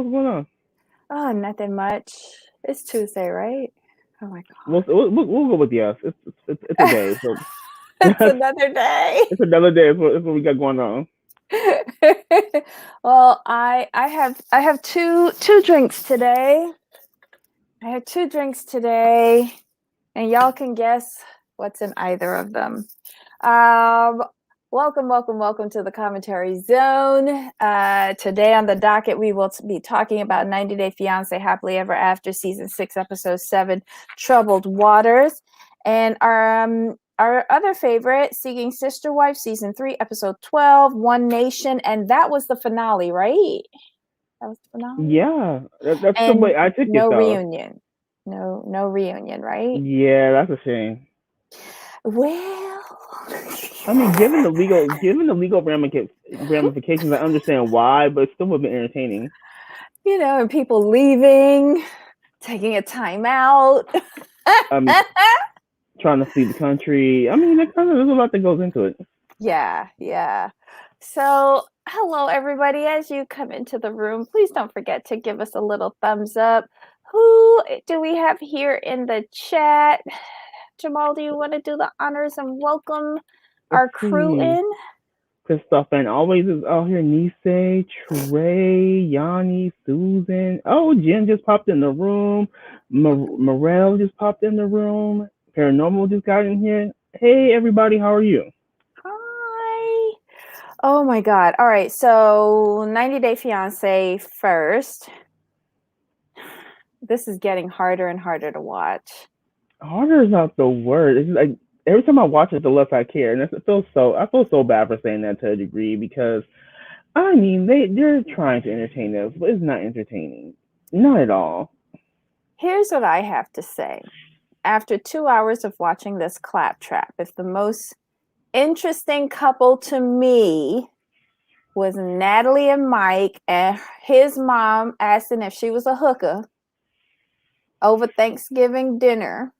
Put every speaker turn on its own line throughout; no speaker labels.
What's going on?
Oh, nothing much. It's Tuesday, right? Oh my
We'll go with yes. It's a
God.
day, so
It's another day.
it's another day. It's what we got going on.
Well, I have two drinks today. I had two drinks today, and y'all can guess what's in either of them. Welcome to the commentary zone. Today on the docket, we will be talking about 90 Day Fiancé Happily Ever After, Season 6, Episode 7, Troubled Waters. And our other favorite, Seeking Sister Wife, Season 3, Episode 12, One Nation. And that was the finale, right? That was the finale?
Yeah, that's the
And
way I took
no
it, though.
reunion. No reunion, right?
Yeah, that's a shame.
Well,
I mean, given the legal ramifications, I understand why, but it still would have been entertaining.
and people leaving, taking a time out.
I mean, trying to flee the country. I mean, there's a lot that goes into it.
Yeah. So, hello everybody. As you come into the room, please don't forget to give us a little thumbs up. Who do we have here in the chat? Jamal, do you want to do the honors and welcome our crew in?
Christoph and always is out here. Nisei, Trey, Yanni, Susan. Oh, Jen just popped in the room. Morel just popped in the room. Paranormal just got in here. Hey, everybody, how are you?
Hi. Oh my God. All right. So 90 Day Fiancé first. This is getting harder and harder to watch.
Harder is not the word. It's like every time I watch it, the less I care, and I feel so bad for saying that to a degree because I mean they're trying to entertain us, but it's not entertaining, not at all.
Here's what I have to say. After 2 hours of watching this claptrap, if the most interesting couple to me was Natalie and Mike, and his mom asking if she was a hooker over Thanksgiving dinner,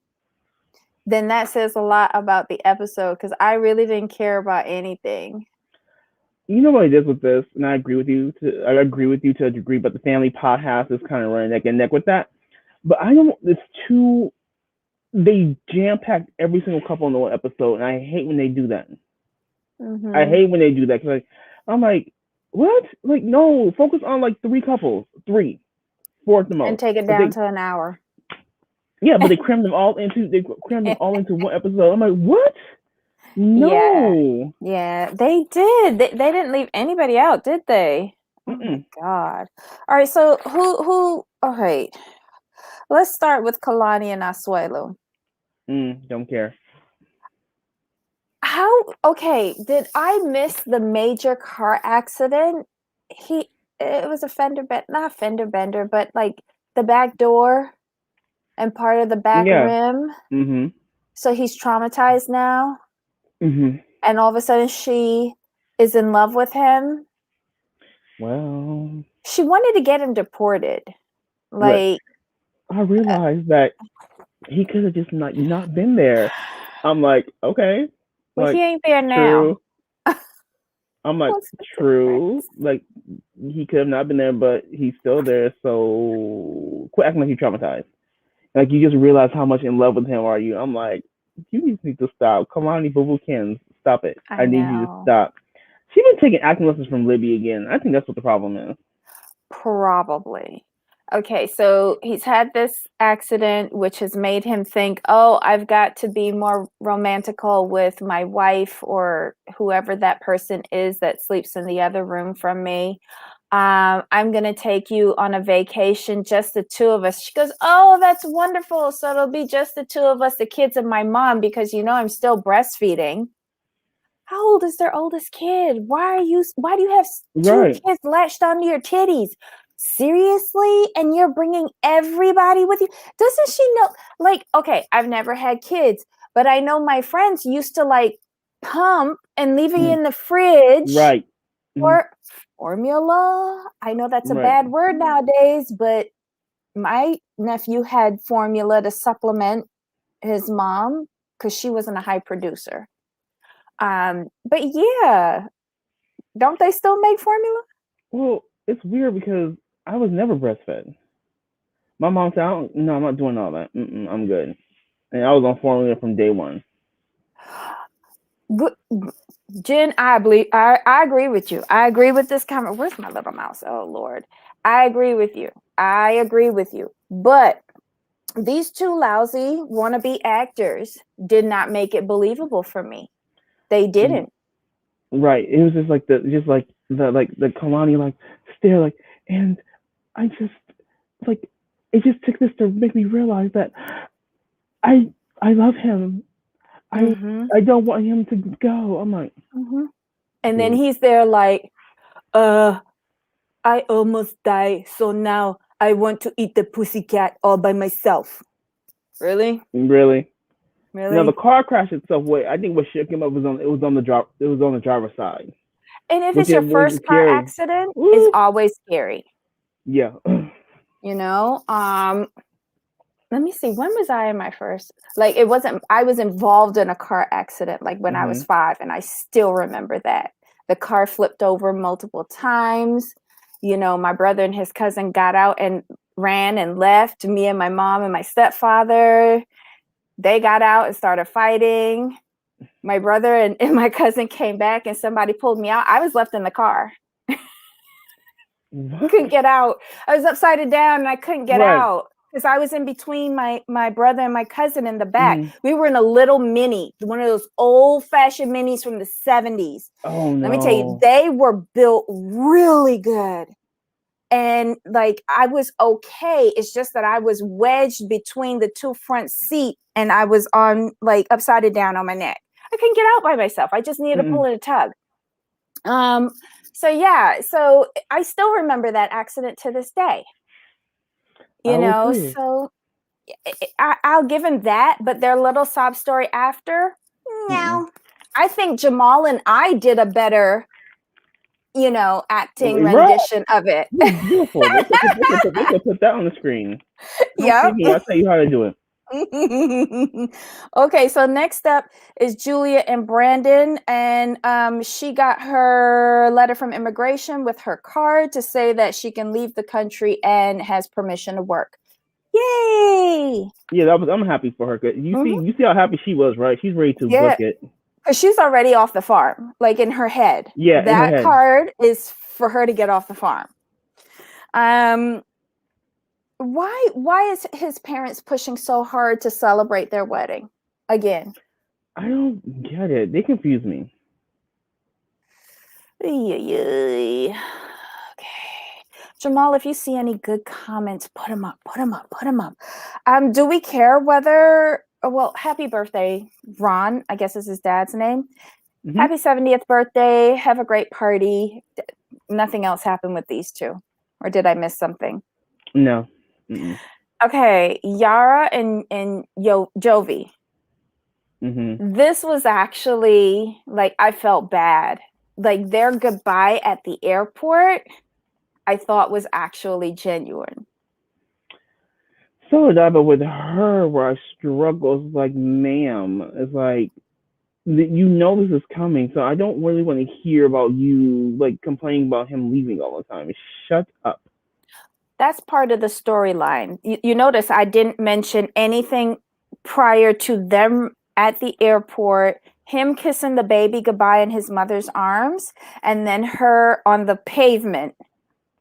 then that says a lot about the episode because I really didn't care about anything.
You know what it is with this, and I agree with you to a degree, but the family pot house is kind of running neck and neck with that. But I don't. It's too. They jam packed every single couple in the one episode, and I hate when they do that.
Mm-hmm.
I hate when they do that because I'm like, what? Like, no, focus on like 4 at the most,
and take it down to an hour.
Yeah, but they crammed them all into one episode. I'm like, what? No.
Yeah, they did. They didn't leave anybody out, did they? Oh my God. All right, so who all right. Let's start with Kalani and Asuelu.
Don't care.
Okay, did I miss the major car accident? It was a not fender bender, but like the back door and part of the back rim.
Mm-hmm.
So he's traumatized now.
Mm-hmm.
And all of a sudden she is in love with him.
Well,
she wanted to get him deported. Like,
I realized that he could have just not been there. I'm like, okay.
Well,
like,
he ain't there
true.
now.
I'm like, true. Like, he could have not been there, but he's still there. So quit acting like you're traumatized. Like, you just realize how much in love with him are you. I'm like, you need to stop. Come on, Boo Kins. Stop it. I need you to stop. She's been taking acting lessons from Libby again. I think that's what the problem is.
Probably. Okay, so he's had this accident, which has made him think, oh, I've got to be more romantical with my wife or whoever that person is that sleeps in the other room from me. I'm going to take you on a vacation, just the two of us. She goes, oh, that's wonderful. So it'll be just the two of us, the kids and my mom, because, I'm still breastfeeding. How old is their oldest kid? Why do you have two kids latched onto your titties? Seriously? And you're bringing everybody with you? Doesn't she know? Like, okay, I've never had kids, but I know my friends used to like pump and leave it in the fridge.
Right.
Or formula. I know that's a bad word nowadays, but my nephew had formula to supplement his mom because she wasn't a high producer. But yeah, don't they still make formula?
Well, it's weird because I was never breastfed. My mom said, "No, I'm not doing all that. I'm good." And I was on formula from day one.
Jen, I agree with you. I agree with this comment. Where's my little mouse? Oh Lord. I agree with you. But these two lousy wannabe actors did not make it believable for me. They didn't.
Right. It was just like the Kalani stare and I just it just took this to make me realize that I love him. I don't want him to go. I'm like,
and then he's there I almost died, so now I want to eat the pussycat all by myself. Really?
Really? Now the car crash itself, I think what shook him up was on the driver's side.
And if it's your first car accident, it's always scary.
Yeah.
Let me see. When was I in my first? I was involved in a car accident when I was 5, and I still remember that. The car flipped over multiple times. My brother and his cousin got out and ran and left. Me and my mom and my stepfather, they got out and started fighting. My brother and my cousin came back and somebody pulled me out. I was left in the car. Couldn't get out. I was upside down and I couldn't get out because I was in between my brother and my cousin in the back. We were in a little Mini, one of those old-fashioned Minis from the 70s.
Oh, no.
Let me tell you, they were built really good. And I was okay. It's just that I was wedged between the two front seats and I was on upside down on my neck. I couldn't get out by myself. I just needed to pull in a tug. So I still remember that accident to this day. So I'll give him that, but their little sob story after, no. I think Jamal and I did a better, acting rendition of it.
Beautiful. They could put that on the screen.
Yeah.
I'll tell you how to do it.
Okay, so next up is Julia and Brandon, and she got her letter from immigration with her card to say that she can leave the country and has permission to work. Yay!
Yeah, I'm happy for her. You see how happy she was, right? She's ready to book it.
Because she's already off the farm, in her head.
Yeah,
that card is for her to get off the farm. Why is his parents pushing so hard to celebrate their wedding again?
I don't get it. They confuse me.
Okay. Jamal, if you see any good comments, put them up. Do we care whether... Well, happy birthday, Ron. I guess is his dad's name. Happy 70th birthday. Have a great party. Nothing else happened with these two. Or did I miss something?
No.
Okay, Yara and Jovi. This was actually I felt bad. Their goodbye at the airport, I thought was actually genuine.
So that, but with her, where I struggle, it's ma'am, it's this is coming, so I don't really want to hear about you complaining about him leaving all the time. Shut up.
That's part of the storyline. You notice I didn't mention anything prior to them at the airport, him kissing the baby goodbye in his mother's arms, and then her on the pavement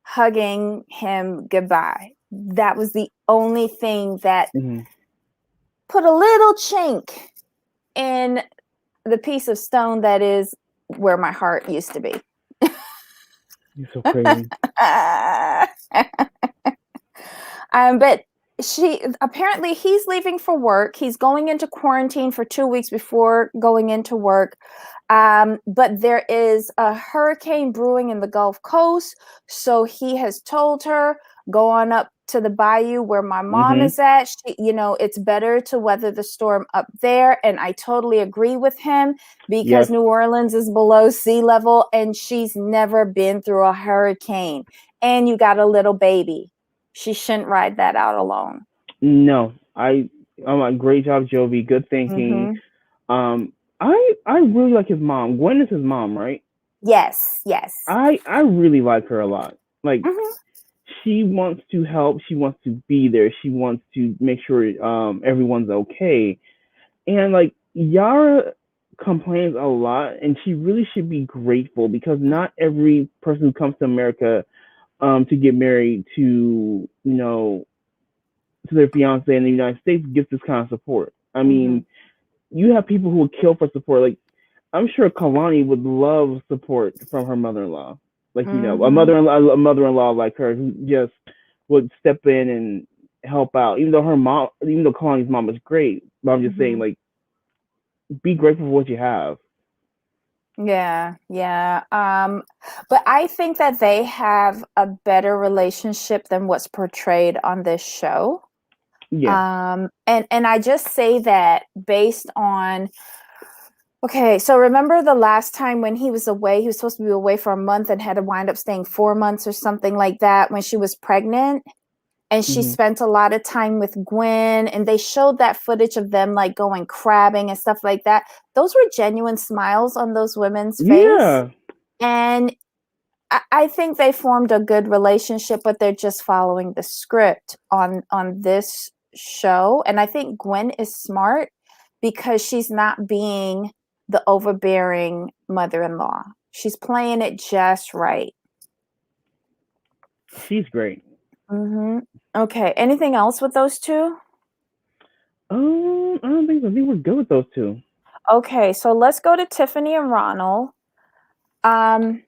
hugging him goodbye. That was the only thing that put a little chink in the piece of stone that is where my heart used to be.
You're so crazy.
But apparently he's leaving for work. He's going into quarantine for 2 weeks before going into work. But there is a hurricane brewing in the Gulf Coast. So he has told her, go on up to the bayou where my mom is at. It's better to weather the storm up there. And I totally agree with him because New Orleans is below sea level and she's never been through a hurricane. And you got a little baby. She shouldn't ride that out alone.
No, I'm a great job, Jovi. Good thinking. I really like his mom. Gwen is his mom, right?
Yes.
I really like her a lot. she wants to help. She wants to be there. She wants to make sure everyone's okay. And like Yara complains a lot, and she really should be grateful because not every person who comes to America to get married to to their fiance in the United States gets this kind of support. I mean, you have people who would kill for support. Like I'm sure Kalani would love support from her mother-in-law. Like a mother-in-law like her who just would step in and help out. Even though Kalani's mom is great, but I'm just saying, like, be grateful for what you have.
Yeah. But I think that they have a better relationship than what's portrayed on this show.
Yeah.
And I just say that based on, okay, so remember the last time when he was away, he was supposed to be away for a month and had to wind up staying 4 months or something like that when she was pregnant. And she spent a lot of time with Gwen, and they showed that footage of them like going crabbing and stuff like that. Those were genuine smiles on those women's face.
Yeah.
And I think they formed a good relationship, but they're just following the script on this show. And I think Gwen is smart because she's not being the overbearing mother-in-law. She's playing it just right.
She's great.
Okay. Anything else with those two?
I don't think so. I think we're good with those two.
Okay, so let's go to Tiffany and Ronald. I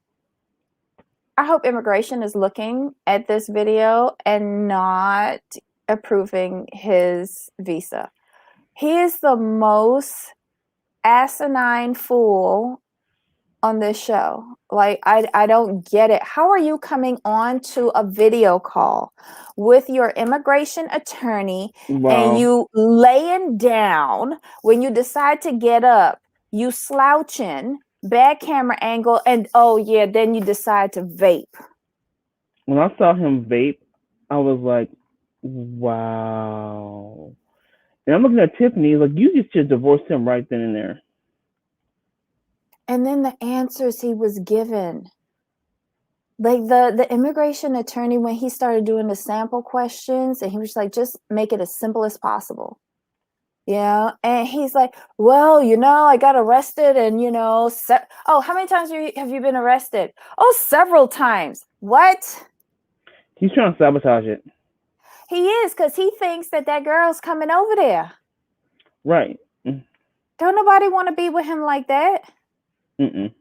hope immigration is looking at this video and not approving his visa. He is the most asinine fool on this show. Like, I don't get it. How are you coming on to a video call with your immigration attorney and you laying down when you decide to get up, you slouching, bad camera angle, and then you decide to vape.
When I saw him vape, I was like, wow. And I'm looking at Tiffany, like, you just should divorce him right then and there.
And then the answers he was given. Like the immigration attorney, when he started doing the sample questions, and he was like, just make it as simple as possible. Yeah. And he's like, well, I got arrested and, how many times have you been arrested? Oh, several times. What?
He's trying to sabotage it.
He is, because he thinks that girl's coming over there.
Right.
Don't nobody want to be with him like that.
She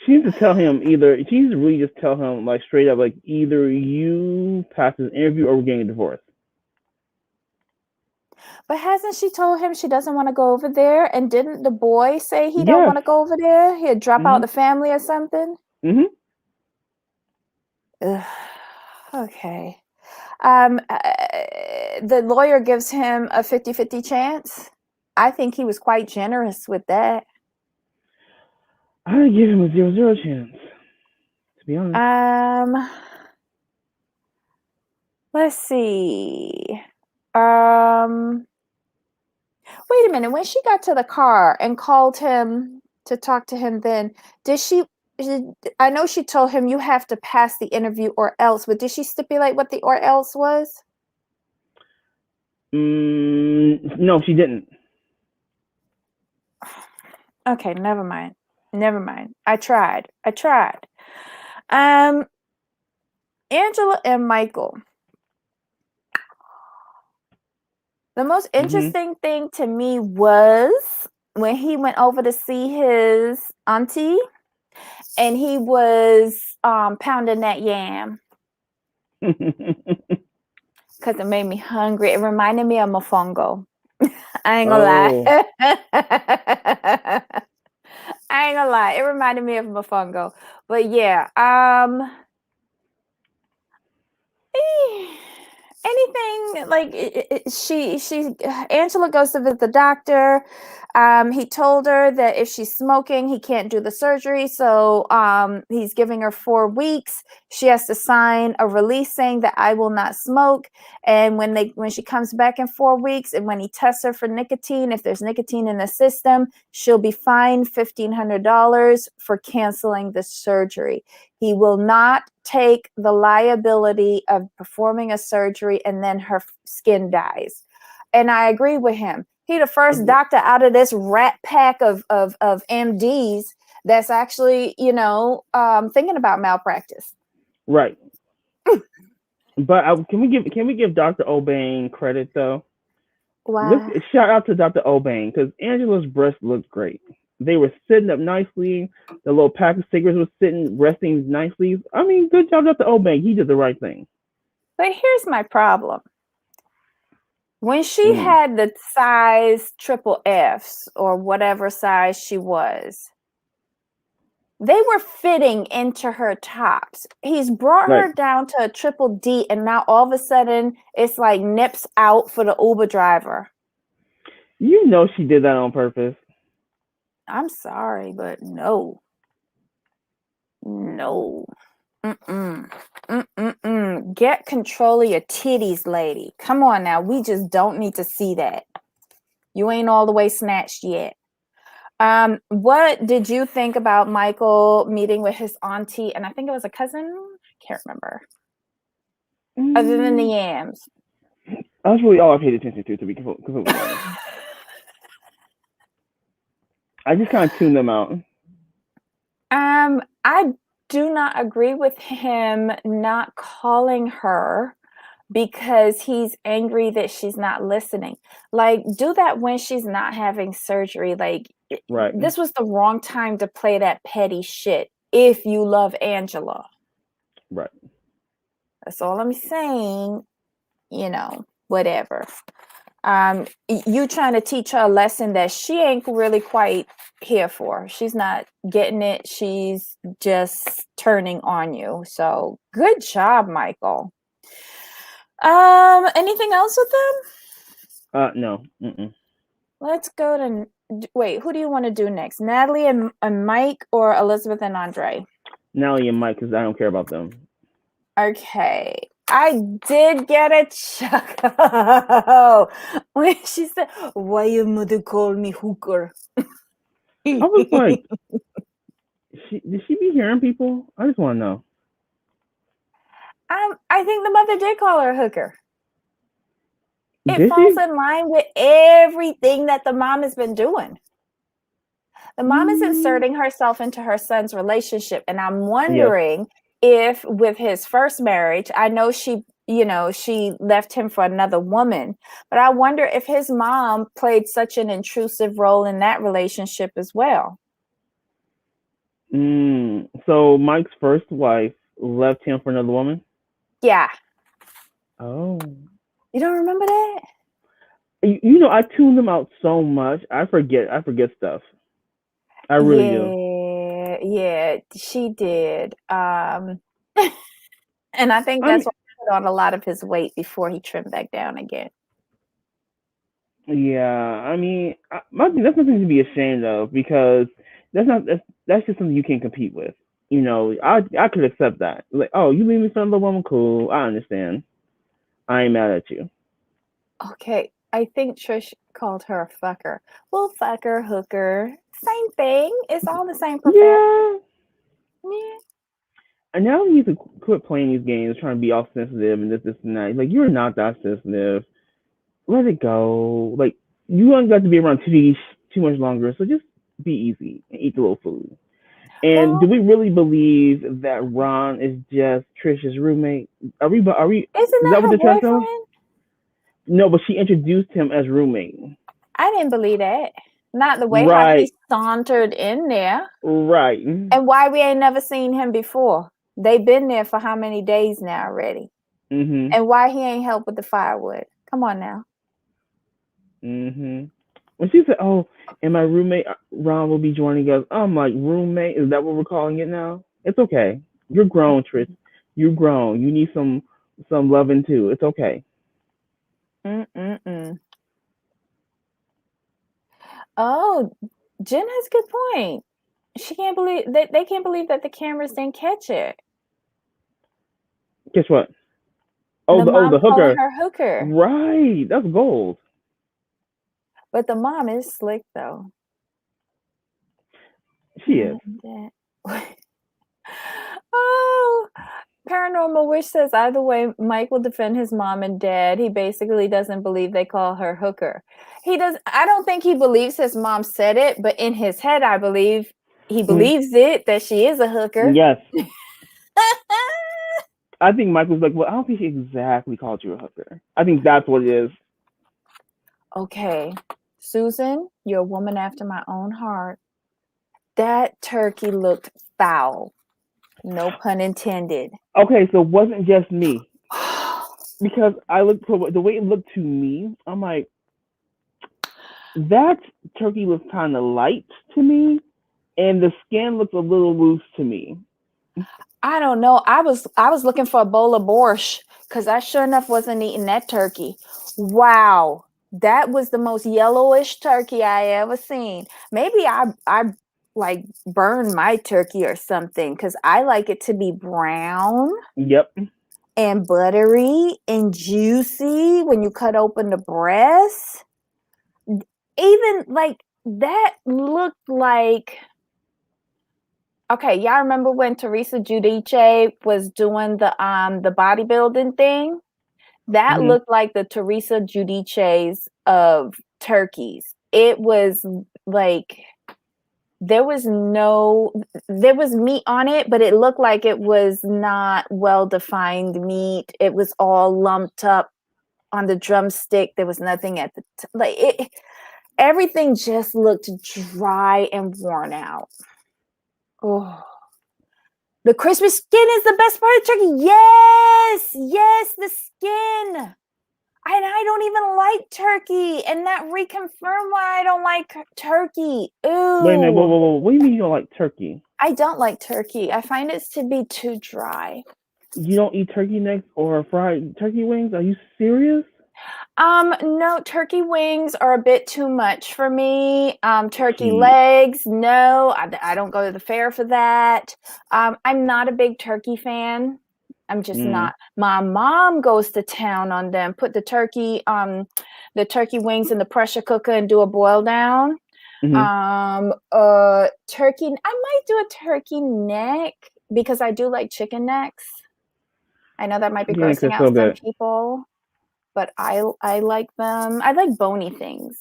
needs to tell him she needs to really just tell him, like, straight up, like, either you pass this interview or we're getting a divorce.
But hasn't she told him she doesn't want to go over there? And didn't the boy say he don't want to go over there? He'd drop out the family or something? Okay. The lawyer gives him a 50-50 chance. I think he was quite generous with that.
I'd give him a 0-0 chance, to be honest.
Let's see. Wait a minute. When she got to the car and called him to talk to him, then I know she told him you have to pass the interview or else, but did she stipulate what the or else was?
No, she didn't.
Okay, never mind. I tried. Angela and Michael. The most interesting thing to me was when he went over to see his auntie and he was pounding that yam. Because it made me hungry. It reminded me of mofongo. I ain't gonna lie. I ain't gonna lie. It reminded me of mofongo. But yeah. Anything like Angela goes to visit the doctor. He told her that if she's smoking, he can't do the surgery. So he's giving her 4 weeks. She has to sign a release saying that I will not smoke. And when she comes back in 4 weeks, and when he tests her for nicotine, if there's nicotine in the system, she'll be fined $1,500 for canceling the surgery. He will not take the liability of performing a surgery and then her skin dies. And I agree with him. He the first doctor out of this rat pack of MDs that's actually, thinking about malpractice.
Right. But can we give Dr. Obane credit though?
Why?
Shout out to Dr. Obane because Angela's breast looked great. They were sitting up nicely. The little pack of cigarettes was sitting, resting nicely. I mean, good job, Dr. Obane. He did the right thing.
But here's my problem. When she had the size triple Fs or whatever size she was, they were fitting into her tops. He's brought her down to a triple D, and now all of a sudden it's like nips out for the Uber driver.
You know she did that on purpose.
I'm sorry, but no. Get control of your titties, lady. Come on now. We just don't need to see that. You ain't all the way snatched yet. What did you think about Michael meeting with his auntie? And I think it was a cousin. Can't remember. Other than the yams.
That's really all I paid attention to be completely honest. I just kind of tuned them out.
I do not agree with him not calling her because he's angry that she's not listening. Like, do that when she's not having surgery. Like, this was the wrong time to play that petty shit if you love Angela.
Right.
That's all I'm saying. Whatever. You trying to teach her a lesson that she ain't really quite here for. She's not getting it. She's just turning on you. So good job, Michael. Anything else with them?
No.
Let's go to wait. Who do you want to do next? Natalie and Mike, or Elizabeth and Andre?
Natalie and Mike, because I don't care about them.
Okay. I did get a chuckle when she said, "Why your mother called me hooker?"
I was like, did she be hearing people? I just want to know.
I think the mother did call her a hooker.
It
falls in line with everything that the mom has been doing. The mom is inserting herself into her son's relationship, and I'm wondering if with his first marriage, I know she left him for another woman, but I wonder if his mom played such an intrusive role in that relationship as well.
So Mike's first wife left him for another woman?
Yeah.
Oh.
You don't remember that?
I tuned them out so much. I forget stuff. I really do.
Yeah, she did. And I think that's why he put on a lot of his weight before he trimmed back down again.
Yeah, I mean, that's nothing to be ashamed of because that's just something you can't compete with. I could accept that. Like, oh, you leave me for another woman, cool. I understand. I ain't mad at you.
Okay, I think Trish called her a fucker. Well, fucker, hooker, same thing. It's all the same profession. Yeah.
And now you need to quit playing these games, trying to be all sensitive and this and that. Like, you're not that sensitive. Let it go. Like, you don't got to be around TV too much longer, so just be easy and eat the little food. And do we really believe that Ron is just Trish's roommate? Are we?
Isn't that her boyfriend?
No, but she introduced him as roommate.
I didn't believe that. Not the way how he sauntered in there.
Right.
And why we ain't never seen him before. They've been there for how many days now already?
Mm-hmm.
And why he ain't helped with the firewood? Come on now.
Mm-hmm. When she said, "Oh, and my roommate Ron will be joining us," I'm like, "Roommate? Is that what we're calling it now?" It's okay. You're grown, Trish. You're grown. You need some loving too. It's okay.
Oh, Jen has a good point. She can't believe that they can't believe that the cameras didn't catch it.
Guess what?
Oh, the hooker. Her hooker.
Right. That's gold.
But the mom is slick though.
She is.
Oh, Paranormal Wish says either way, Mike will defend his mom and dad. He basically doesn't believe they call her hooker. I don't think he believes his mom said it, but in his head, I believe he believes it, that she is a hooker.
Yes. I think Mike was like, well, I don't think she exactly called you a hooker. I think that's what it is.
Okay. Susan, you're a woman after my own heart. That turkey looked foul. No pun intended.
Okay, so it wasn't just me. Because I looked for the way it looked to me, I'm like, that turkey was kind of light to me, and the skin looked a little loose to me.
I don't know. I was looking for a bowl of borscht because I sure enough wasn't eating that turkey. Wow, that was the most yellowish turkey I ever seen. Maybe I like burn my turkey or something because I like it to be brown.
Yep.
And buttery and juicy when you cut open the breast. Even like that looked like, okay, y'all remember when Teresa Giudice was doing the bodybuilding thing? That looked like the Teresa Giudices of turkeys. It was like there was meat on it, but it looked like it was not well-defined meat. It was all lumped up on the drumstick. There was nothing at the everything just looked dry and worn out. Oh, the crispy skin is the best part of turkey. Yes, the skin. And I don't even like turkey, and that reconfirmed why I don't like turkey. Ooh.
Wait a minute, whoa. What do you mean you don't like turkey?
I don't like turkey. I find it to be too dry.
You don't eat turkey necks or fried turkey wings? Are you serious?
No, turkey wings are a bit too much for me. Turkey legs, no, I don't go to the fair for that. I'm not a big turkey fan. I'm just not. My mom goes to town on them. Put the turkey wings in the pressure cooker and do a boil down. Turkey. I might do a turkey neck because I do like chicken necks. I know that might be grossing out some people, but I like them. I like bony things.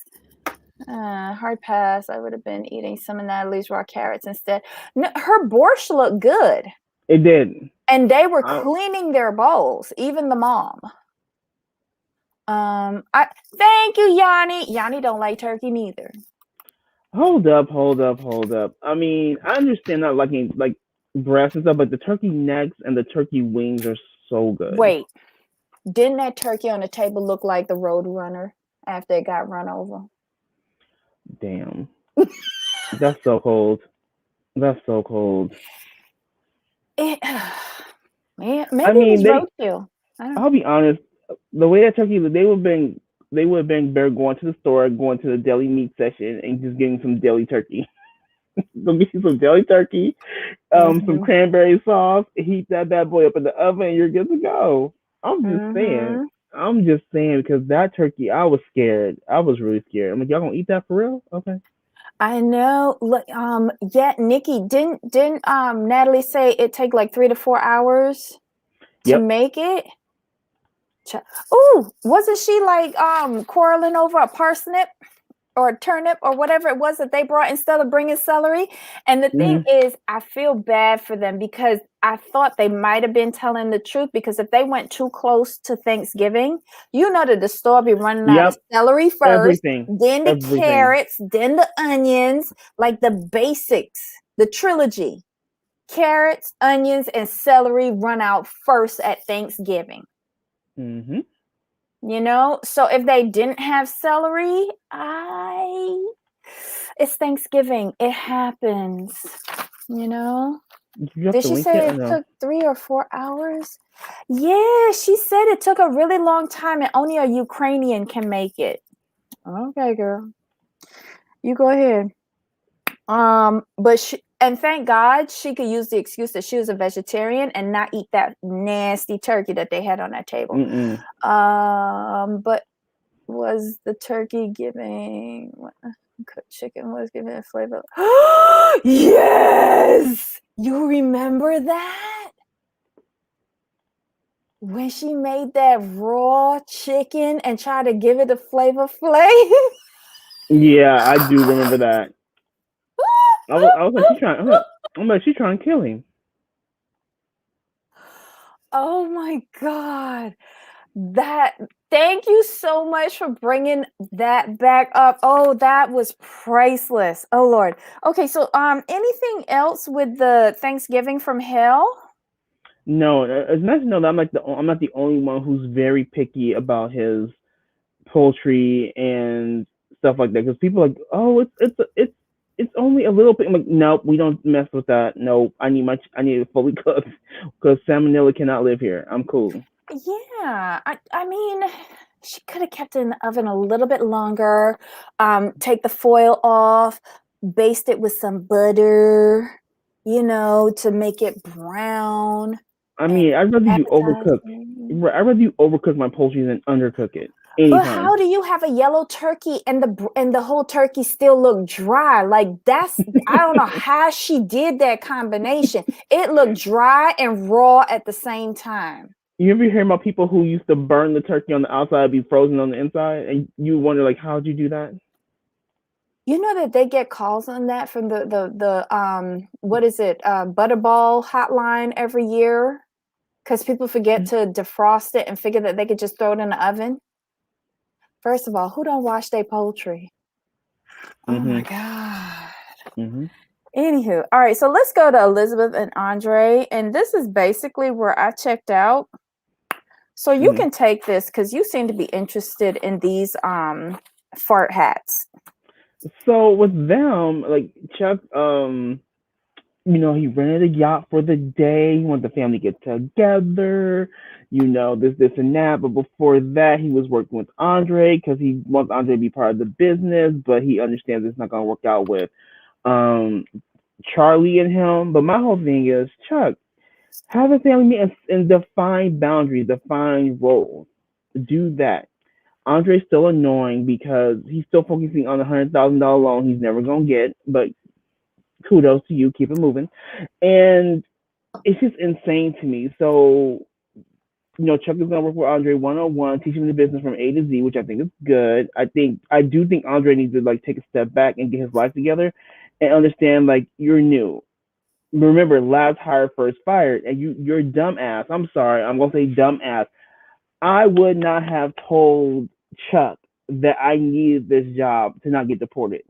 Hard pass. I would have been eating some of Natalie's raw carrots instead. No, her borscht looked good.
It did.
And they were cleaning their bowls, even the mom. Thank you, Yanni. Yanni don't like turkey neither.
Hold up. I mean, I understand not liking like breasts and stuff, but the turkey necks and the turkey wings are so good.
Wait, didn't that turkey on the table look like the Road Runner after it got run over?
Damn. That's so cold.
Maybe it was roadkill.
I'll be honest. The way that turkey, they would have been Bert going to the store, going to the deli meat section, and just getting some deli turkey. Go get you some deli turkey, some cranberry sauce, heat that bad boy up in the oven, and you're good to go. I'm just saying because that turkey, I was scared. I was really scared. I'm like, y'all gonna eat that for real? Okay.
I know. Look, yeah, Nikki, didn't Natalie say it take like 3 to 4 hours to make it? Oh, wasn't she like quarreling over a parsnip or a turnip or whatever it was that they brought instead of bringing celery? And the thing is, I feel bad for them because I thought they might have been telling the truth, because if they went too close to Thanksgiving, you know that the store be running out of celery first, then the carrots, then the onions, like the basics, the trilogy. Carrots, onions, and celery run out first at Thanksgiving. You know, so if they didn't have celery, it's Thanksgiving. It happens, you know. Did she say it took 3 or 4 hours? Yeah, she said it took a really long time and only a Ukrainian can make it. Okay, girl. You go ahead. But and thank God she could use the excuse that she was a vegetarian and not eat that nasty turkey that they had on that table. But was the turkey giving cooked chicken was giving a flavor? Yes, you remember that? when she made that raw chicken and tried to give it a Flavor Flav.
Yeah, I do remember that. I was like, I'm like, she's trying to kill him.
Oh my God. Thank you so much for bringing that back up. Oh, that was priceless. Oh Lord. Okay, so anything else with the Thanksgiving from hell?
No, it's nice to know that I'm not the only one who's very picky about his poultry and stuff like that. Because people are like, oh, it's only a little bit. I'm like, nope, we don't mess with that. No, I need it fully cooked because salmonella cannot live here. I'm cool.
Yeah, I mean, she could have kept it in the oven a little bit longer. Take the foil off, baste it with some butter, to make it brown
I
and
mean, I'd rather you overcook.
appetizing.
I'd rather you overcook my poultry than undercook it
But
anytime.
how do you have a yellow turkey and the whole turkey still look dry? Like I don't know how she did that combination. It looked dry and raw at the same time.
You ever hear about people who used to burn the turkey on the outside, be frozen on the inside, and you wonder like, how'd you do that?
You know that they get calls on that from the what is it, Butterball hotline every year because people forget to defrost it and figure that they could just throw it in the oven. First of all, who don't wash their poultry? Oh my God.
Mm-hmm.
Anywho, all right, so let's go to Elizabeth and Andre, and this is basically where I checked out. So you can take this because you seem to be interested in these fart hats.
So with them, like Chuck, he rented a yacht for the day. He wanted the family to get together. This and that. But before that, he was working with Andre because he wants Andre to be part of the business, but he understands it's not going to work out with um Charlie and him. But my whole thing is, Chuck, have a family meeting and define boundaries, define roles. Do that. Andre's still annoying because he's still focusing on the $100,000 loan he's never gonna get. But kudos to you, keep it moving. And it's just insane to me. So, Chuck is gonna work with Andre 101, teach him the business from A to Z, which I think is good. I do think Andre needs to like take a step back and get his life together and understand like you're new. Remember, last hired, first fired, and you're dumbass. I'm sorry, I'm gonna say dumbass. I would not have told Chuck that I needed this job to not get deported.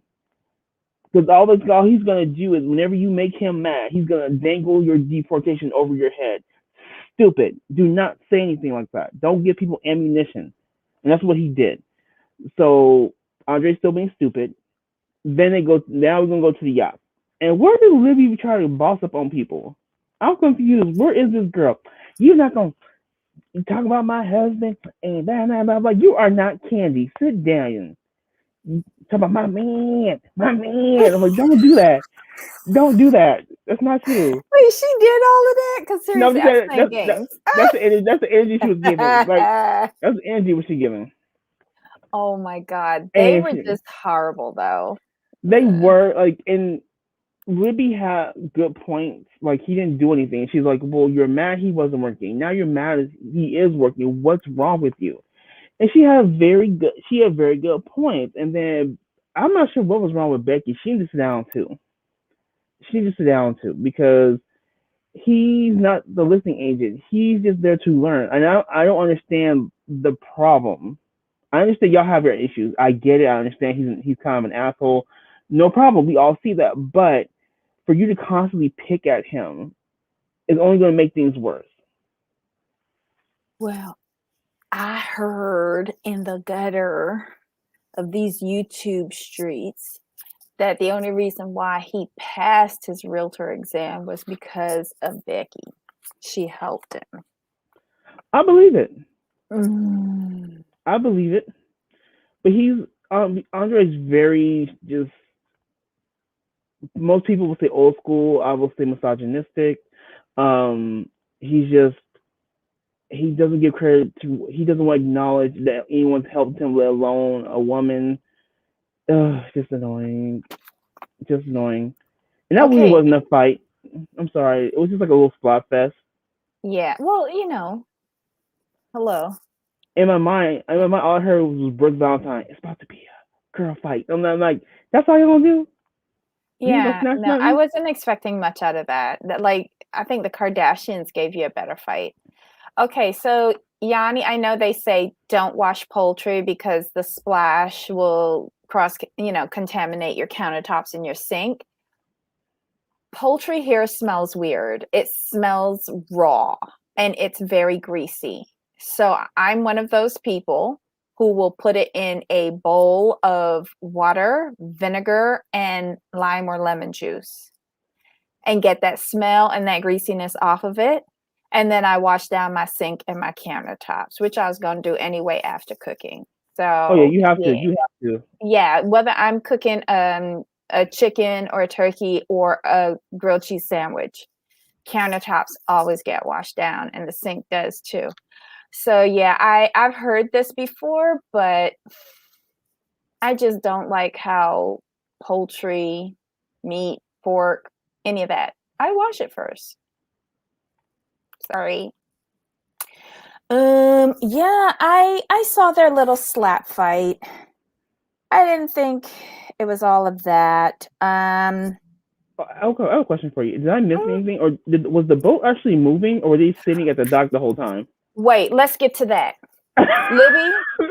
Because all he's gonna do is whenever you make him mad, he's gonna dangle your deportation over your head. Stupid. Do not say anything like that. Don't give people ammunition. And that's what he did. So Andre's still being stupid. Then now we're gonna go to the yacht. And where did Libby try to boss up on people? I'm confused. Where is this girl? You're not gonna talk about my husband and blah blah blah. Like, you are not Candy. Sit down. Talk about my man, my man. I'm like, don't do that. Don't do that. That's not you.
Wait, she did all of that? Because
No,
seriously, I'm playing games.
that's the energy she was giving. Like, that's the energy was she giving.
Oh my God. They
And
were just horrible though.
they were like, and Libby had good points. Like, he didn't do anything. She's like, well, you're mad he wasn't working. Now you're mad he is working. What's wrong with you? And she had very good points. And then I'm not sure what was wrong with Becky. She needs to sit down too. She needs to sit down too because he's not the listing agent. He's just there to learn. And I don't understand the problem. I understand y'all have your issues. I get it. I understand he's kind of an asshole. No problem. We all see that. But for you to constantly pick at him is only going to make things worse.
Well, I heard in the gutter of these YouTube streets that the only reason why he passed his realtor exam was because of Becky. She helped him.
I believe it.
Mm.
I believe it. But Andre is very just. Most people will say old school. I will say misogynistic. He's just. He doesn't give credit to. He doesn't want to acknowledge that anyone's helped him, let alone a woman. Just annoying. Just annoying. And that really wasn't a fight. I'm sorry. It was just like a little splat fest.
Yeah. Well, Hello.
In my mind, all I heard was Brooke Valentine. It's about to be a girl fight. I'm like, that's all you gonna do?
Yeah, no, I wasn't expecting much out of that. Like, I think the Kardashians gave you a better fight. Okay, so Yanni, I know they say don't wash poultry because the splash will contaminate your countertops and your sink. Poultry here smells weird. It smells raw and it's very greasy. So I'm one of those people who will put it in a bowl of water, vinegar, and lime or lemon juice and get that smell and that greasiness off of it. And then I wash down my sink and my countertops, which I was going to do anyway after cooking. So,
oh yeah, you have to.
Yeah, whether I'm cooking a chicken or a turkey or a grilled cheese sandwich, countertops always get washed down, and the sink does too. So yeah, I've heard this before, but I just don't like how poultry, meat, pork, any of that, I wash it first. Sorry. Yeah, I saw their little slap fight. I didn't think it was all of that.
I have a question for you. Did I miss anything, or was the boat actually moving, or were they sitting at the dock the whole time?
Wait, let's get to that.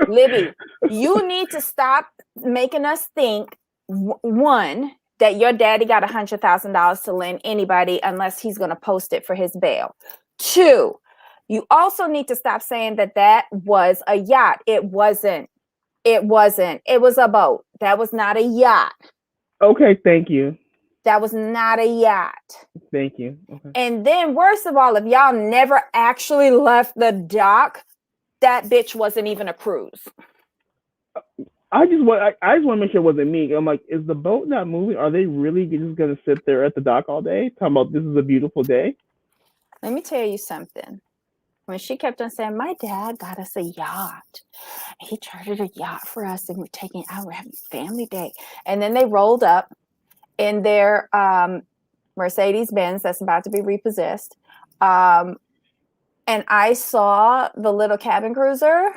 Libby, you need to stop making us think, one, that your daddy got $100,000 to lend anybody unless he's going to post it for his bail. Two, you also need to stop saying that was a yacht. It wasn't. It was a boat. That was not a yacht.
Okay, thank you.
That was not a yacht.
Thank you. Okay.
And then, worst of all, if y'all never actually left the dock, that bitch wasn't even a cruise.
I just want to make sure it wasn't me. I'm like, is the boat not moving? Are they really just going to sit there at the dock all day talking about this is a beautiful day?
Let me tell you something. When she kept on saying, my dad got us a yacht. He chartered a yacht for us and we're taking it out. We're having family day. And then they rolled up in their Mercedes-Benz that's about to be repossessed. And I saw the little cabin cruiser.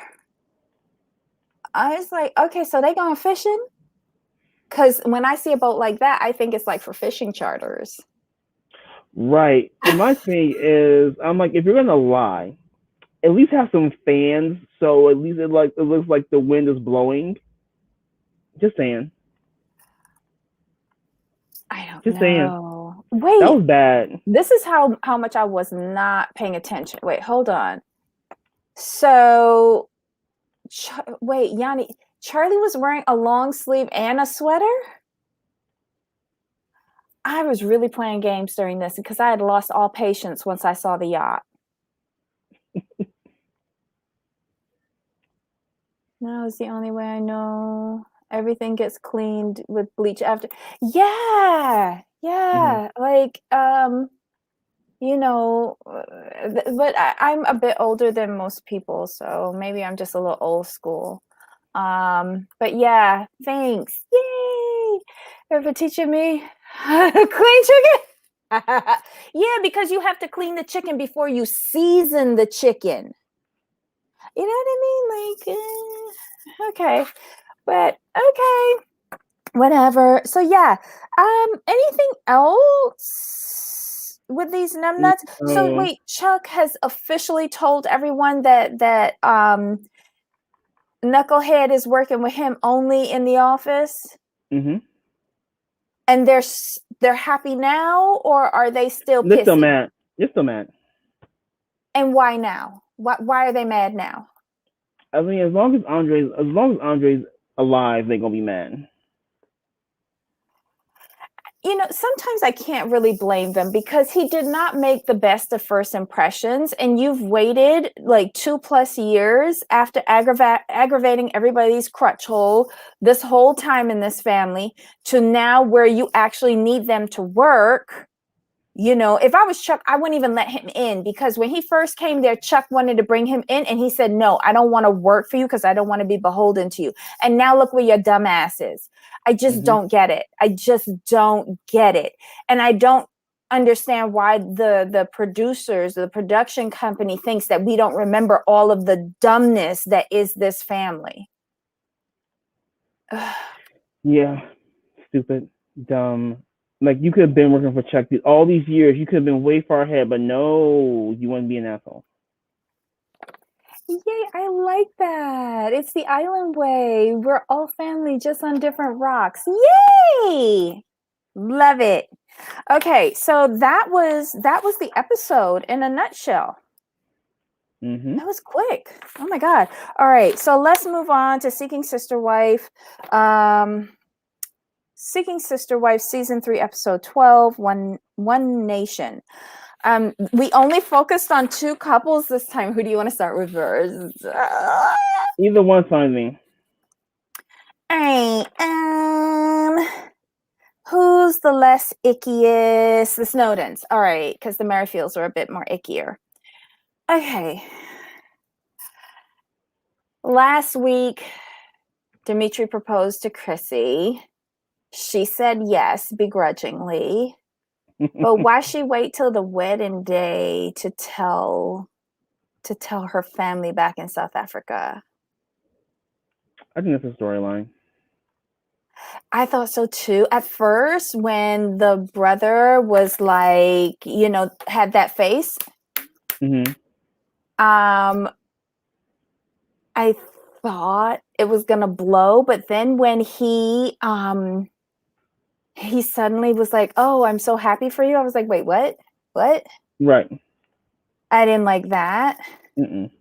I was like, okay, so they going fishing? Because when I see a boat like that, I think it's like for fishing charters.
Right. And my thing is, I'm like, if you're going to lie, at least have some fans. So at least it looks like the wind is blowing. Just saying.
I don't
Just
know.
Saying.
Wait.
That was bad.
This is how much I was not paying attention. Wait, hold on. So, wait, Yanni, Charlie was wearing a long sleeve and a sweater? I was really playing games during this because I had lost all patience once I saw the yacht. No, it's the only way I know. Everything gets cleaned with bleach after. Yeah. Mm-hmm. Like, you know, but I'm a bit older than most people, so maybe I'm just a little old school. But yeah, thanks. Yay! For teaching me how to clean chicken. Yeah, because you have to clean the chicken before you season the chicken. You know what I mean? Like, okay. But okay. Whatever. So yeah. Anything else with these numbnuts? So wait, Chuck has officially told everyone that Knucklehead is working with him only in the office.
Mm-hmm.
And they're happy now, or are they still pissy?
They're still mad.
And why now? Why are they mad now?
I mean, as long as Andre's alive, they're gonna be mad.
You know, sometimes I can't really blame them because he did not make the best of first impressions, and you've waited like 2+ years after aggravating everybody's crutch hole this whole time in this family to now where you actually need them to work. You know, if I was Chuck, I wouldn't even let him in because when he first came there, Chuck wanted to bring him in and he said, no, I don't want to work for you because I don't want to be beholden to you. And now look where your dumb ass is. I just don't get it. I just don't get it. And I don't understand why the producers, the production company thinks that we don't remember all of the dumbness that is this family.
Yeah, stupid, dumb. Like, you could have been working for Chuck all these years. You could have been way far ahead, but no, you want to be an asshole.
Yay, I like that. It's the island way. We're all family, just on different rocks. Yay! Love it. Okay, so that was the episode in a nutshell.
Mm-hmm.
That was quick. Oh my God. All right, so let's move on to Seeking Sister Wife. Seeking Sister Wife, season 3, episode 12, One Nation. We only focused on 2 couples this time. Who do you want to start with first?
Either one's fine with me.
All right. Who's the less ickiest? The Snowdens. All right, because the Merrifields are a bit more ickier. Okay. Last week, Dimitri proposed to Chrissy. She said yes, begrudgingly. But why she wait till the wedding day to tell her family back in South Africa?
I think that's a storyline.
I thought so too. At first, when the brother was like, had that face,
Mm-hmm.
I thought it was gonna blow, but then when he suddenly was like, "Oh, I'm so happy for you," I was like, "Wait, what? What?"
Right.
I didn't like that.
Mm-mm.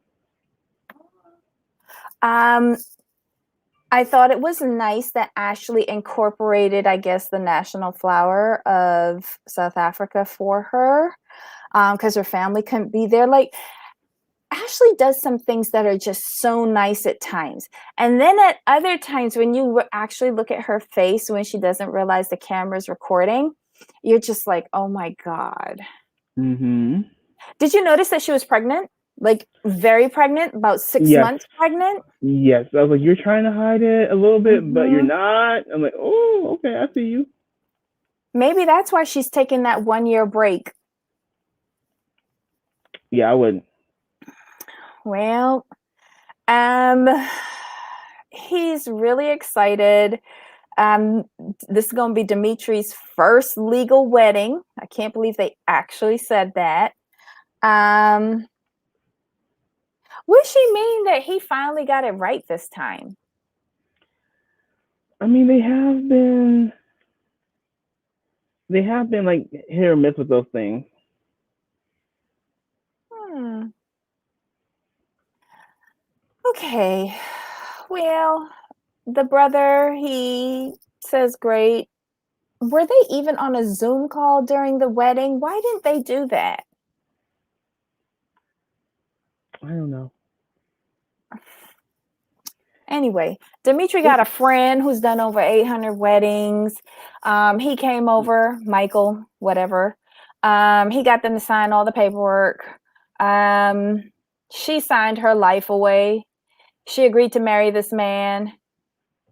I thought it was nice that Ashley incorporated, I guess, the national flower of South Africa for her, because her family couldn't be there. Like, Ashley does some things that are just so nice at times. And then at other times, when you actually look at her face when she doesn't realize the camera's recording, you're just like, oh my God.
Mm-hmm.
Did you notice that she was pregnant? Like, very pregnant, about 6 months pregnant?
Yes. I was like, you're trying to hide it a little bit, but you're not. I'm like, oh, okay, I see you.
Maybe that's why she's taking that 1-year break.
Yeah, I wouldn't.
Well, he's really excited. This is going to be Dimitri's first legal wedding. I can't believe they actually said that. Would she mean that he finally got it right this time?
I mean, they have been like hit or miss with those things.
Okay. Well, the brother, he says great. Were they even on a Zoom call during the wedding? Why didn't they do that?
I don't know.
Anyway, Dimitri got a friend who's done over 800 weddings. He came over, Michael, whatever. He got them to sign all the paperwork. She signed her life away. She agreed to marry this man.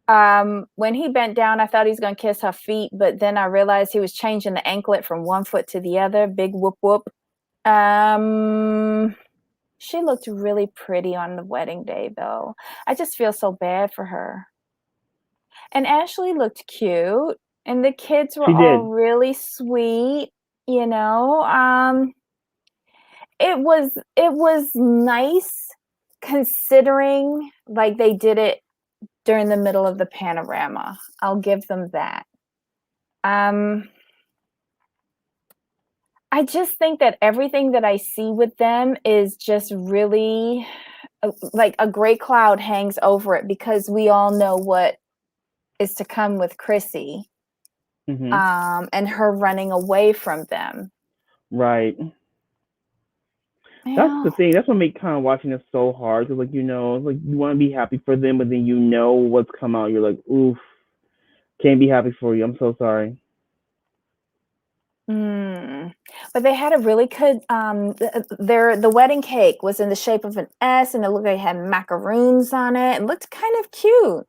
When he bent down, I thought he was going to kiss her feet, but then I realized he was changing the anklet from one foot to the other. Big whoop whoop. She looked really pretty on the wedding day, though. I just feel so bad for her. And Ashley looked cute, and the kids were all really sweet. It was nice considering like they did it during the middle of the panorama. I'll give them that. I just think that everything that I see with them is just really like a gray cloud hangs over it because we all know what is to come with Chrissy, and her running away from them.
Right. That's the thing. That's what makes kind of watching it so hard. Cause like you want to be happy for them, but then what's come out. You're like, oof, can't be happy for you. I'm so sorry.
But they had a really good. The wedding cake was in the shape of an S, and it looked like it had macaroons on it. It looked kind of cute.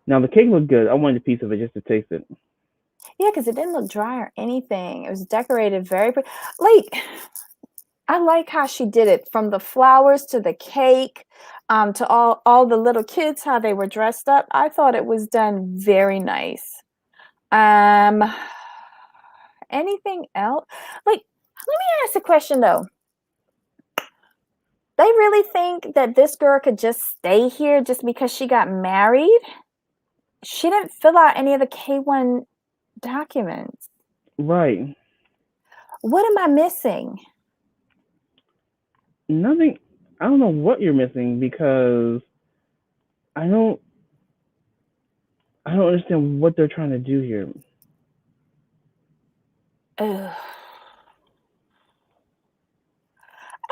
Now the cake looked good. I wanted a piece of it just to taste it.
Yeah, because it didn't look dry or anything. It was decorated very pretty. Like, I like how she did it, from the flowers to the cake, to all the little kids, how they were dressed up. I thought it was done very nice. Um, anything else? Like, let me ask a question though. They really think that this girl could just stay here just because she got married? She didn't fill out any of the K1 documents.
Right.
What am I missing?
Nothing. I don't know what you're missing because I don't understand what they're trying to do here.
Ugh.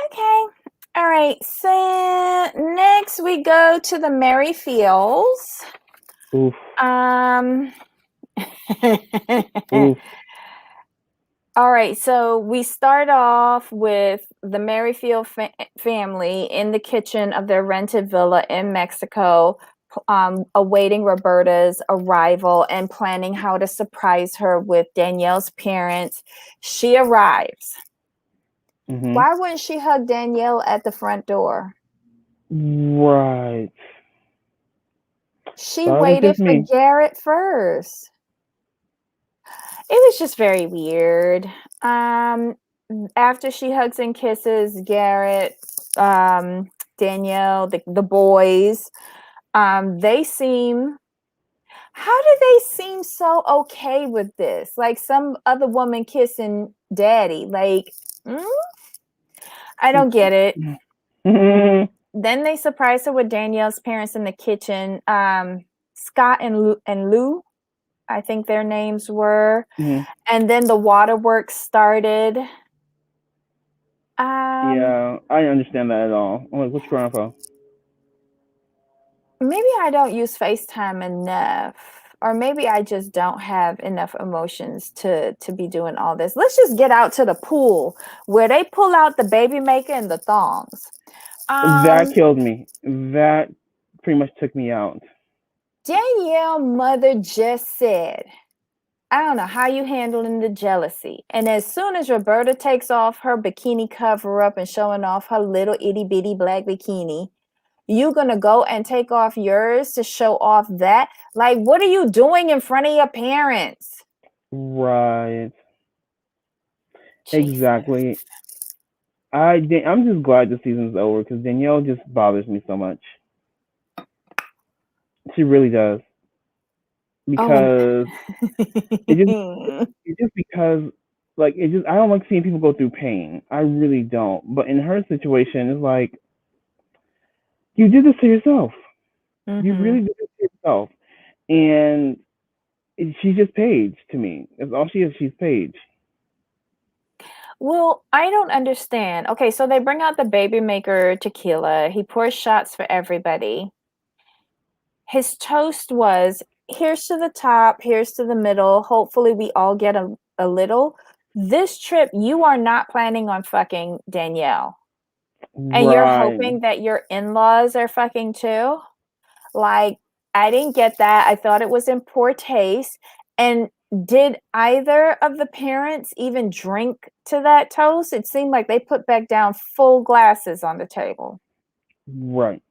Okay. All right. So next we go to the Merrifields.
Oof.
Oof. All right, so we start off with the Merrifield family in the kitchen of their rented villa in Mexico, awaiting Roberta's arrival and planning how to surprise her with Dannielle's parents. She arrives. Mm-hmm. Why wouldn't she hug Dannielle at the front door?
Right.
She waited for Garrett first. It was just very weird. After she hugs and kisses Garrett, Dannielle, the boys, they seem, how do they seem so okay with this? Like some other woman kissing daddy. Like, I don't get it. Then they surprise her with Dannielle's parents in the kitchen. Scott and Lou, I think their names were. Mm-hmm. And then the waterworks started.
Yeah, I understand that at all. I'm like, what's grandpa?
Maybe I don't use FaceTime enough. Or maybe I just don't have enough emotions to be doing all this. Let's just get out to the pool where they pull out the baby maker and the thongs.
That killed me. That pretty much took me out.
Dannielle's mother just said, I don't know how you handling the jealousy. And as soon as Roberta takes off her bikini cover up and showing off her little itty bitty black bikini, you gonna go and take off yours to show off that? Like, what are you doing in front of your parents?
Right. Jesus. Exactly. I'm just glad the season's over because Dannielle just bothers me so much. She really does. Because it's just because, like, I don't like seeing people go through pain. I really don't. But in her situation, it's like, you did this to yourself. Mm-hmm. You really did this to yourself. And she's just Paige to me. That's all she is. She's Paige.
Well, I don't understand. Okay, so they bring out the baby maker tequila. He pours shots for everybody. His toast was, here's to the top, here's to the middle. Hopefully we all get a little. This trip, you are not planning on fucking Dannielle. And you're hoping that your in-laws are fucking too? Like, I didn't get that. I thought it was in poor taste. And did either of the parents even drink to that toast? It seemed like they put back down full glasses on the table.
Right.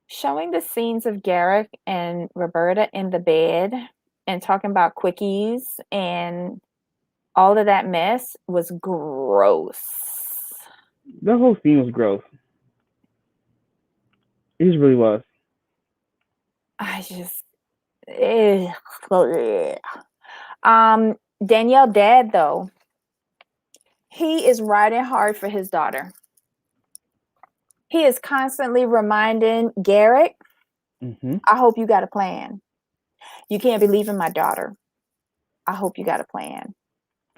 Showing the scenes of Garrick and Roberta in the bed and talking about quickies and all of that mess was gross.
The whole scene was gross. It just really was.
Dannielle dad, though, he is riding hard for his daughter. He is constantly reminding Garrick, I hope you got a plan. You can't be leaving my daughter. I hope you got a plan.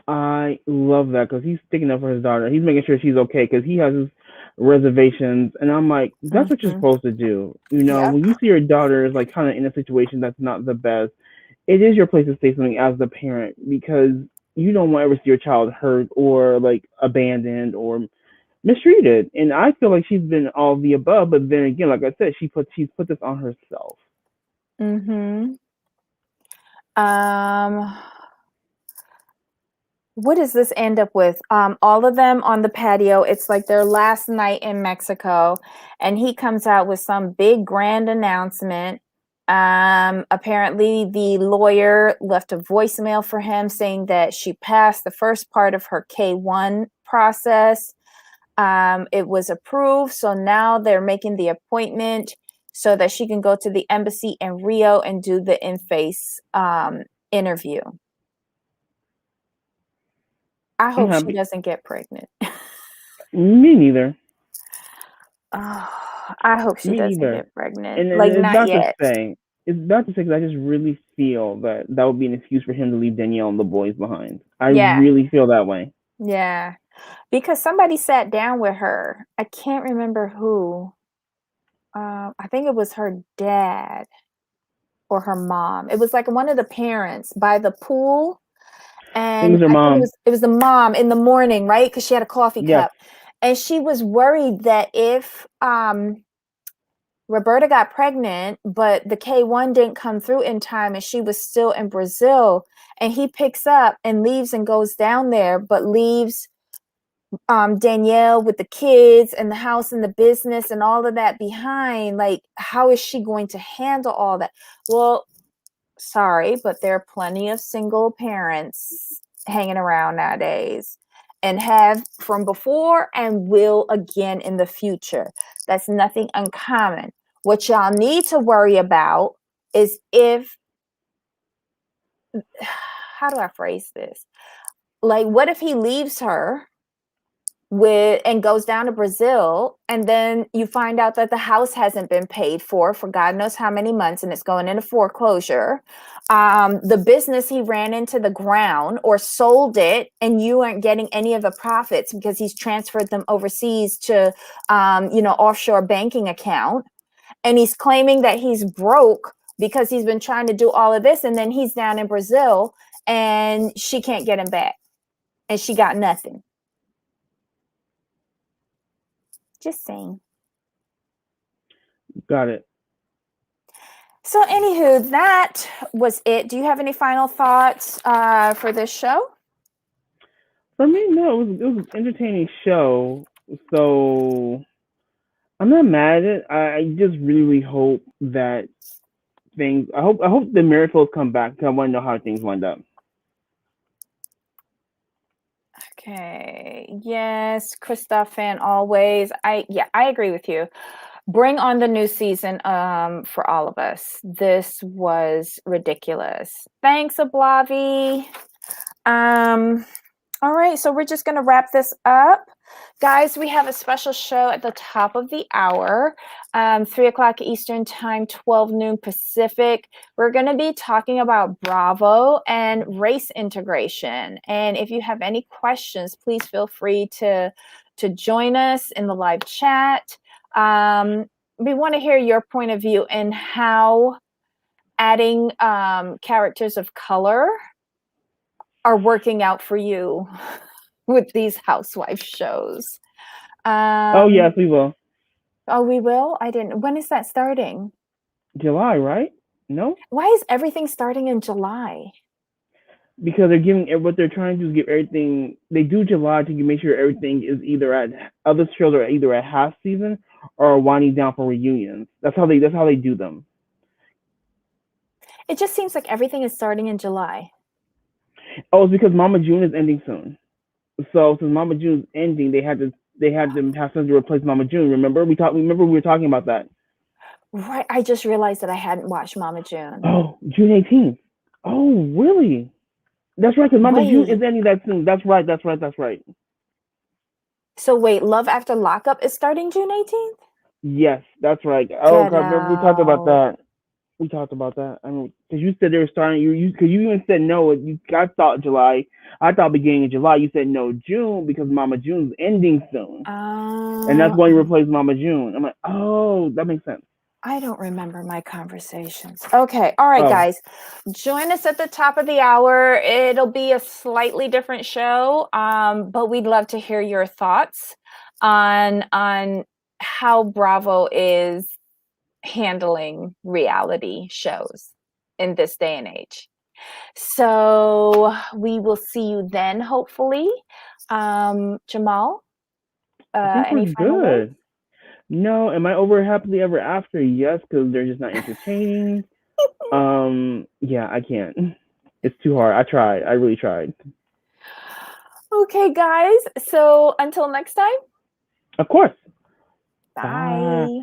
I love that because he's sticking up for his daughter. He's making sure she's okay because he has his reservations. And I'm like, that's what you're supposed to do. You know, when you see your daughter is like kind of in a situation that's not the best, it is your place to say something as the parent because you don't want to ever see your child hurt or like abandoned or mistreated, and I feel like she's been all the above. But then again, like I said, she's put this on herself.
Mm-hmm. What does this end up with? All of them on the patio. It's like their last night in Mexico, and he comes out with some big grand announcement. Apparently the lawyer left a voicemail for him saying that she passed the first part of her K1 process. It was approved, so now they're making the appointment so that she can go to the embassy in Rio and do the in-face interview. I hope she doesn't get pregnant.
Me neither.
I hope she doesn't get pregnant.
And
like,
it's
not yet.
It's not to say because I just really feel that would be an excuse for him to leave Dannielle and the boys behind. I really feel that way.
Yeah. Because somebody sat down with her. I can't remember who. I think it was her dad or her mom. It was like one of the parents by the pool. And I think it was the mom in the morning, right? Because she had a coffee cup. And she was worried that if Roberta got pregnant, but the K1 didn't come through in time and she was still in Brazil, and he picks up and leaves and goes down there, but leaves Dannielle with the kids and the house and the business and all of that behind. Like, how is she going to handle all that? Well, sorry, but there are plenty of single parents hanging around nowadays, and have from before and will again in the future. That's nothing uncommon. What y'all need to worry about is how do I phrase this? Like, what if he leaves her and goes down to Brazil, and then you find out that the house hasn't been paid for God knows how many months, and it's going into foreclosure. The business he ran into the ground or sold it, and you aren't getting any of the profits because he's transferred them overseas to offshore banking account, and he's claiming that he's broke because he's been trying to do all of this, and then he's down in Brazil and she can't get him back, and she got nothing. Just saying.
Got it.
So anywho, that was it. Do you have any final thoughts for this show?
For me, no. It was an entertaining show. So I'm not mad at it. I just really hope that I hope the miracles come back, because I want to know how things wind up.
Okay. Yes, Christoph fan always. I agree with you. Bring on the new season for all of us. This was ridiculous. Thanks, Ablavi. All right, so we're just going to wrap this up. Guys, we have a special show at the top of the hour, 3 o'clock Eastern time, 12 noon Pacific. We're going to be talking about Bravo and race integration. And if you have any questions, please feel free to join us in the live chat. We want to hear your point of view and how adding characters of color are working out for you with these housewife shows.
Oh yes, we will.
Oh, we will? I didn't. When is that starting?
July, right? No?
Why is everything starting in July?
Because they're giving what they're trying to do is give everything. They do July to make sure everything is either at other shows are either at half season or winding down for reunions. That's how they do them.
It just seems like everything is starting in July.
Oh, it's because Mama June is ending soon. So since Mama June's ending, they had to have something to replace Mama June. Remember we were talking about that.
Right. I just realized that I hadn't watched Mama June.
Oh, June 18th. Oh, really? That's right, because Mama June is ending that soon. That's right.
So wait, Love After Lockup is starting June 18th?
Yes, that's right. Oh, God, remember we talked about that. I mean, because you said they were starting. Because you even said no. I thought July. I thought beginning of July. You said no, June, because Mama June's ending soon, and that's why you replaced Mama June. I'm like, oh, that makes sense.
I don't remember my conversations. Okay. All right, guys. Join us at the top of the hour. It'll be a slightly different show, but we'd love to hear your thoughts. on how Bravo is handling reality shows in this day and age. So we will see you then, hopefully. Jamal,
I think
any
we're
final words?
good. No, am I over happily ever after? Yes, because they're just not entertaining. Yeah, I can't. It's too hard. I tried. I really tried.
Okay, guys. So until next time.
Of course.
Bye.
Bye.